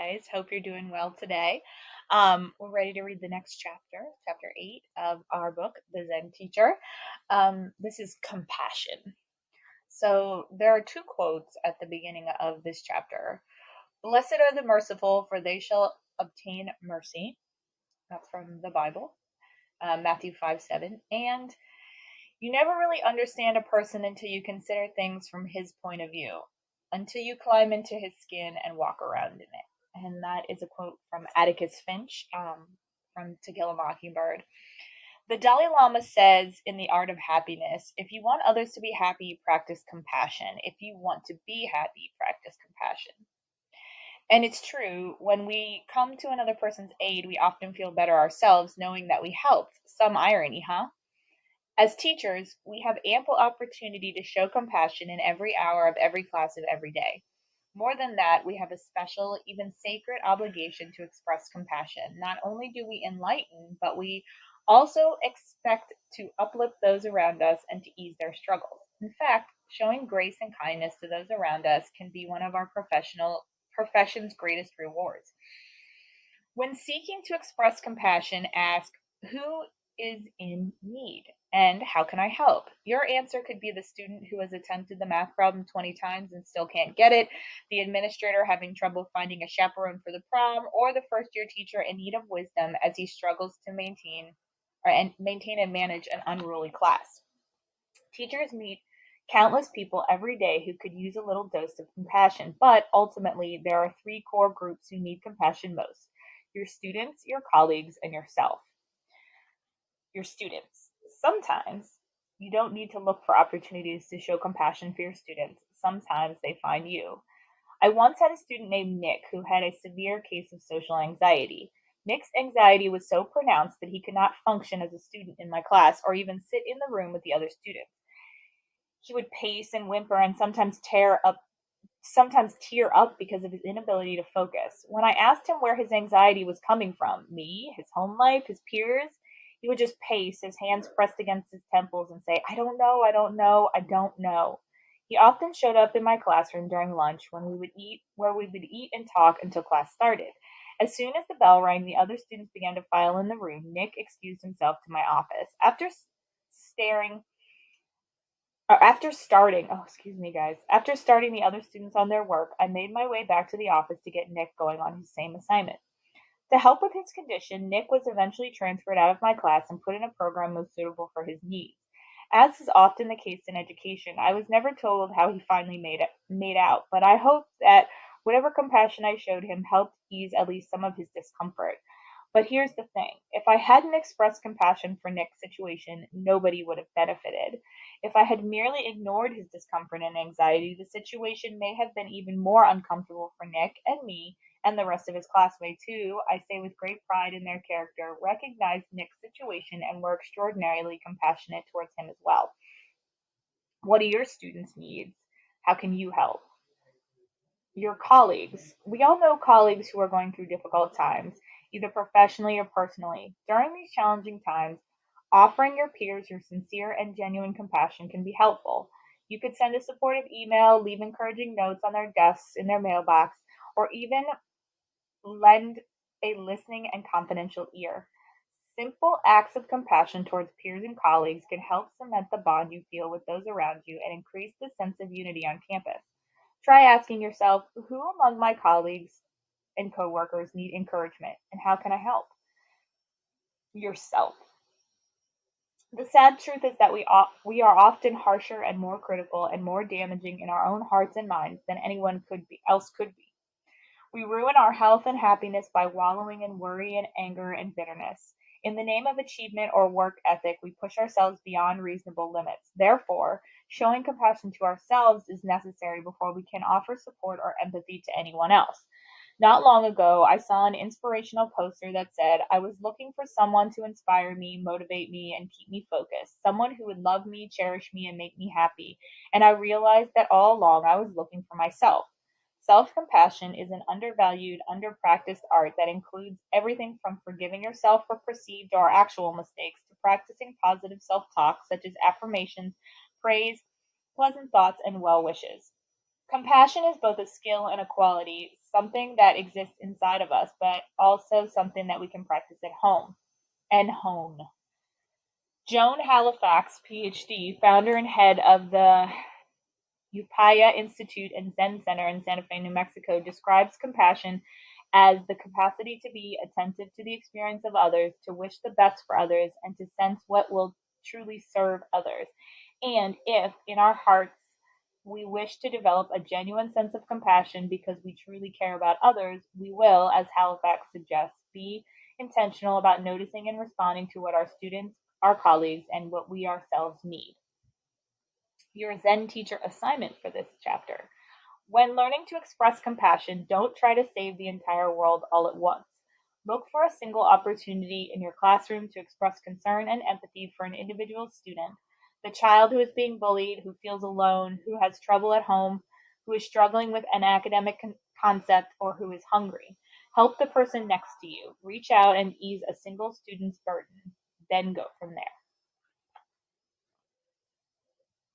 guys. Hope you're doing well today. We're ready to read the next chapter, chapter 8 of our book, The Zen Teacher. This is compassion. So there are two quotes at the beginning of this chapter. Blessed are the merciful, for they shall obtain mercy. That's from the Bible, Matthew 5:7. And you never really understand a person until you consider things from his point of view, until you climb into his skin and walk around in it. And that is a quote from Atticus Finch, from To Kill a Mockingbird. The Dalai Lama says in The Art of Happiness, if you want others to be happy, practice compassion. If you want to be happy, practice compassion. And it's true, when we come to another person's aid, we often feel better ourselves knowing that we helped. Some irony, huh? As teachers, we have ample opportunity to show compassion in every hour of every class of every day. More than that, we have a special, even sacred obligation to express compassion. Not only do we enlighten, but we also expect to uplift those around us and to ease their struggles. In fact, showing grace and kindness to those around us can be one of our profession's greatest rewards. When seeking to express compassion, ask, who is in need? And how can I help? Your answer could be the student who has attempted the math problem 20 times and still can't get it, the administrator having trouble finding a chaperone for the prom, or the first year teacher in need of wisdom as he struggles to maintain and manage an unruly class. Teachers meet countless people every day who could use a little dose of compassion, but ultimately there are three core groups who need compassion most: your students, your colleagues, and yourself. Your students. Sometimes you don't need to look for opportunities to show compassion for your students. Sometimes they find you. I once had a student named Nick who had a severe case of social anxiety. Nick's anxiety was so pronounced that he could not function as a student in my class or even sit in the room with the other students. He would pace and whimper and sometimes tear up because of his inability to focus. When I asked him where his anxiety was coming from, me, his home life, his peers, he would just pace, his hands pressed against his temples, and say, I don't know, I don't know, I don't know. He often showed up in my classroom during lunch where we would eat and talk until class started. As soon as the bell rang, the other students began to file in the room. Nick excused himself to my office. After starting the other students on their work, I made my way back to the office to get Nick going on his same assignment. To help with his condition, Nick was eventually transferred out of my class and put in a program most suitable for his needs. As is often the case in education, I was never told how he finally made out, but I hope that whatever compassion I showed him helped ease at least some of his discomfort. But here's the thing: if I hadn't expressed compassion for Nick's situation, nobody would have benefited. If I had merely ignored his discomfort and anxiety, the situation may have been even more uncomfortable for Nick and me and the rest of his classmates who, I say with great pride in their character, recognized Nick's situation and were extraordinarily compassionate towards him as well. What are your students' needs? How can you help? Your colleagues. We all know colleagues who are going through difficult times, either professionally or personally. During these challenging times, offering your peers your sincere and genuine compassion can be helpful. You could send a supportive email, leave encouraging notes on their desks in their mailbox, or even lend a listening and confidential ear. Simple acts of compassion towards peers and colleagues can help cement the bond you feel with those around you and increase the sense of unity on campus. Try asking yourself, who among my colleagues and coworkers need encouragement, and how can I help? Yourself. The sad truth is that we are often harsher and more critical and more damaging in our own hearts and minds than anyone else could be. We ruin our health and happiness by wallowing in worry and anger and bitterness. In the name of achievement or work ethic, we push ourselves beyond reasonable limits. Therefore, showing compassion to ourselves is necessary before we can offer support or empathy to anyone else. Not long ago, I saw an inspirational poster that said, I was looking for someone to inspire me, motivate me, and keep me focused. Someone who would love me, cherish me, and make me happy. And I realized that all along I was looking for myself. Self-compassion is an undervalued, underpracticed art that includes everything from forgiving yourself for perceived or actual mistakes to practicing positive self-talk such as affirmations, praise, pleasant thoughts, and well wishes. Compassion is both a skill and a quality. something that exists inside of us, but also something that we can practice at home and hone. Joan Halifax, PhD, founder and head of the Upaya Institute and Zen Center in Santa Fe, New Mexico, describes compassion as the capacity to be attentive to the experience of others, to wish the best for others, and to sense what will truly serve others. And if, in our hearts, we wish to develop a genuine sense of compassion because we truly care about others, we will, as Halifax suggests, be intentional about noticing and responding to what our students, our colleagues, and what we ourselves need. Your Zen teacher assignment for this chapter. When learning to express compassion, don't try to save the entire world all at once. Look for a single opportunity in your classroom to express concern and empathy for an individual student, the child who is being bullied, who feels alone, who has trouble at home, who is struggling with an academic concept, or who is hungry. Help the person next to you. Reach out and ease a single student's burden. Then go from there.